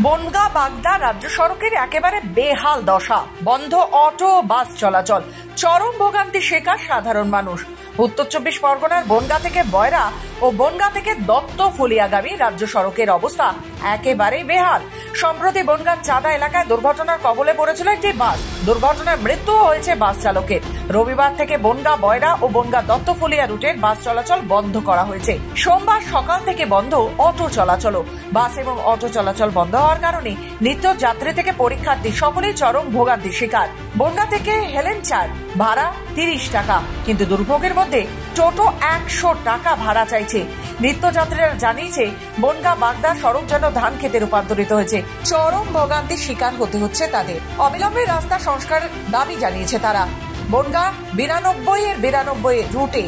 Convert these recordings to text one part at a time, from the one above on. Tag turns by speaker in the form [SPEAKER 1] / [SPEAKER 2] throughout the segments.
[SPEAKER 1] বনগাঁ বাগদা রাজ্য সড়কের একেবারে বেহাল দশা, বন্ধ অটো বাস চলাচল, চরম ভোগান্তি শিকার সাধারণ মানুষ। উত্তর 24 পরগনার বনগাঁ থেকে বয়রা ও বনগাঁ থেকে দত্ত ফুলিয়াগামী রাজ্য সড়কের অবস্থা একেবারেই বেহাল। সম্প্রতি বনগাঁর চাঁদা এলাকায় দুর্ঘটনার কবলে পড়েছিল একটি বাস। দুর্ঘটনায় মৃত্যু হয়েছে বাস চালকের। রবিবার থেকে বনগাঁ বয়রা ও বনগাঁ দত্ত ফুলিয়া রুটের বাস চলাচল বন্ধ করা হয়েছে। সোমবার সকাল থেকে বন্ধ অটো চলাচল। বাস এবং অটো চলাচল বন্ধ হওয়ার কারণে নিত্য যাত্রী থেকে পরীক্ষার্থী সকলেই চরম ভোগান্তির শিকার। বনগাঁ থেকে হেলেনচার ভাড়া 30 টাকা, কিন্তু দুর্ভোগের মধ্যে টোটো 100 টাকা ভাড়া চাইছে। নিত্যযাত্রীরা জানিয়েছে বনগাঁ বাগদা সড়ক যেন ধান খেতে রূপান্তরিত হয়েছে। চরম ভোগান্তির শিকার হতে হচ্ছে তাদের। অবিলম্বে রাস্তা সংস্কার দাবি জানিয়েছে তারা। বনগাঁ 92 রুটে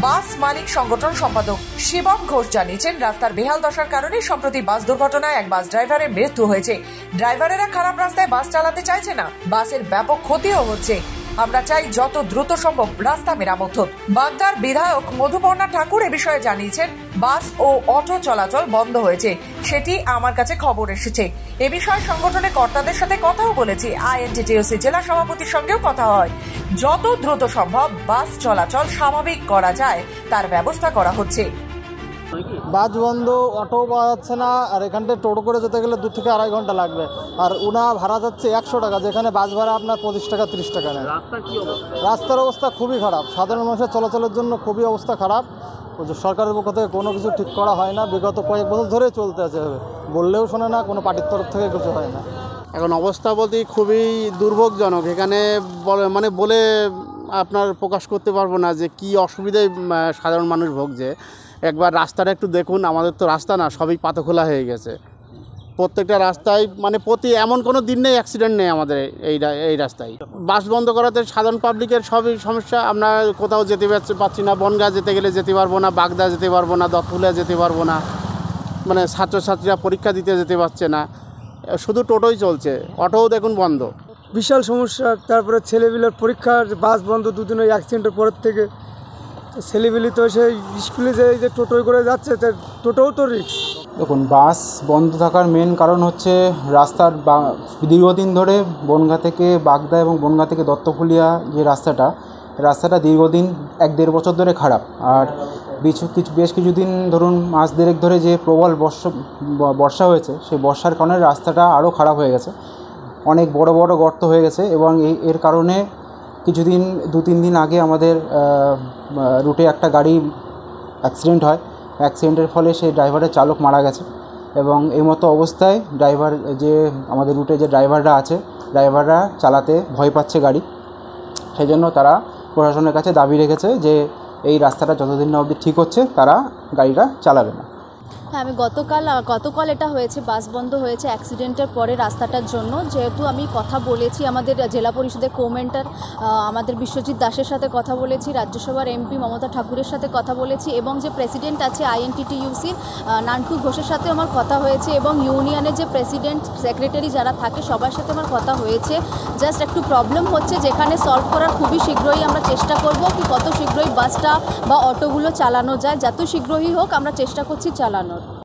[SPEAKER 1] বাস মালিক সংগঠন সম্পাদক শিবম ঘোষ জানিয়েছেন, রাস্তার বেহাল দশার কারণে সম্প্রতি বাস দুর্ঘটনায় এক বাস ড্রাইভারের মৃত্যু হয়েছে। ড্রাইভারেরা খারাপ রাস্তায় বাস চালাতে চাইছে না, বাসের ব্যাপক ক্ষতিও হচ্ছে। আমরা চাই যত দ্রুত সম্ভব রাস্তা মেরামত হোক। বাগদার বিধায়ক মধুপর্ণা ঠাকুর এ বিষয়ে জানিয়েছেন, বাস ও অটো চলাচল বন্ধ হয়েছে, সেটি আমার কাছে খবর এসেছে। এ বিষয়ে সংগঠনের কর্তাদের সাথে কথাও বলেছি। আইএনটিটিইউসি জেলা সভাপতির সঙ্গেও কথা হয়। যত দ্রুত সম্ভব বাস চলাচল স্বাভাবিক করা যায় তার ব্যবস্থা করা হচ্ছে।
[SPEAKER 2] বাস বন্ধ, অটো পাওয়া যাচ্ছে না, আর এখান থেকে টোটো করে যেতে গেলে 2 থেকে 2.5 ঘন্টা লাগবে। আর উনা ভাড়া যাচ্ছে 100 টাকা, যেখানে বাস ভাড়া আপনার 25 টাকা 30 টাকা নেয়। রাস্তার অবস্থা খুবই খারাপ, সাধারণ মানুষের চলাচলের জন্য খুবই অবস্থা খারাপ। সরকারের পক্ষ থেকে কোনো কিছু ঠিক করা হয় না, বিগত কয়েক বছর ধরে চলতে আছে, বললেও শোনে না, কোনো পার্টির তরফ থেকে কিছু হয় না।
[SPEAKER 3] এখন অবস্থা বলতে খুবই দুর্ভোগজনক। এখানে বলে আপনার প্রকাশ করতে পারবো না যে কি অসুবিধায় সাধারণ মানুষ ভুগছে। একবার রাস্তাটা একটু দেখুন, আমাদের তো রাস্তা না, সবই পাতখোলা হয়ে গেছে। প্রত্যেকটা রাস্তায় প্রতি এমন কোনো দিন নেই অ্যাক্সিডেন্ট নেই আমাদের এই রাস্তায়। বাস বন্ধ করাতে সাধারণ পাবলিকের সবই সমস্যা। আমরা কোথাও যেতে পারছি না, বনগাঁ যেতে গেলে যেতে পারবো না, বাগদা যেতে পারবো না, দত্তফুলিয়া যেতে পারবো না, ছাত্রছাত্রীরা পরীক্ষা দিতে যেতে পারছে না, শুধু টোটোই চলছে, অটোও দেখুন বন্ধ।
[SPEAKER 2] বিশাল সমস্যা। তারপরে ছেলেপিলের পরীক্ষার বাস বন্ধ, দুদিন ওই অ্যাক্সিডেন্টের পরের থেকে। ছেলেপিলি তো সেই স্কুলে যে টোটোয় করে যাচ্ছে, টোটোও তো রিস্ক।
[SPEAKER 4] দেখুন, বাস বন্ধ থাকার মেন কারণ হচ্ছে রাস্তার দীর্ঘদিন ধরে বনগাঁ থেকে বাগদা এবং বনগাঁ থেকে দত্তফুলিয়া যে রাস্তাটা দীর্ঘদিন 1-1.5 বছর ধরে খারাপ। আর বেশ কিছুদিন ধরুন মাস দেড়েক ধরে যে প্রবল বর্ষা হয়েছে, সেই বর্ষার কারণে রাস্তাটা আরও খারাপ হয়ে গেছে। অনেক বড় বড় গর্ত হয়ে গেছে এবং এর কারণে কিছুদিন 2-3 দিন আগে আমাদের রুটে একটা গাড়ি অ্যাক্সিডেন্ট হয়। অ্যাক্সিডেন্টের ফলে সেই ড্রাইভারের চালক মারা গেছে এবং এই মতো অবস্থায় আমাদের রুটে যে ড্রাইভাররা আছে, ড্রাইভাররা চালাতে ভয় পাচ্ছে গাড়ি। সেই জন্য তারা প্রশাসনের কাছে দাবি রেখেছে যে এই রাস্তাটা যতদিন না অবধি ঠিক হচ্ছে তারা গাড়িটা চালাবে না।
[SPEAKER 5] হ্যাঁ, আমি গতকাল এটা হয়েছে, বাস বন্ধ হয়েছে অ্যাক্সিডেন্টের পরে রাস্তাটার জন্য। যেহেতু আমি কথা বলেছি আমাদের জেলা পরিষদের কোমেন্টার আমাদের বিশ্বজিৎ দাসের সাথে কথা বলেছি, রাজ্যসভার এমপি মমতা ঠাকুরের সাথে কথা বলেছি এবং যে প্রেসিডেন্ট আছে আইএনটিটিইউসির নান্টু ঘোষের সাথে আমার কথা হয়েছে এবং ইউনিয়নের যে প্রেসিডেন্ট সেক্রেটারি যারা থাকে সবার সাথে আমার কথা হয়েছে। জাস্ট একটু প্রবলেম হচ্ছে, যেখানে সলভ করার খুবই শীঘ্রই আমরা চেষ্টা করব কি কত শীঘ্রই বাসটা বা অটোগুলো চালানো যায়, যত শীঘ্রই হোক আমরা চেষ্টা করছি চালানোর।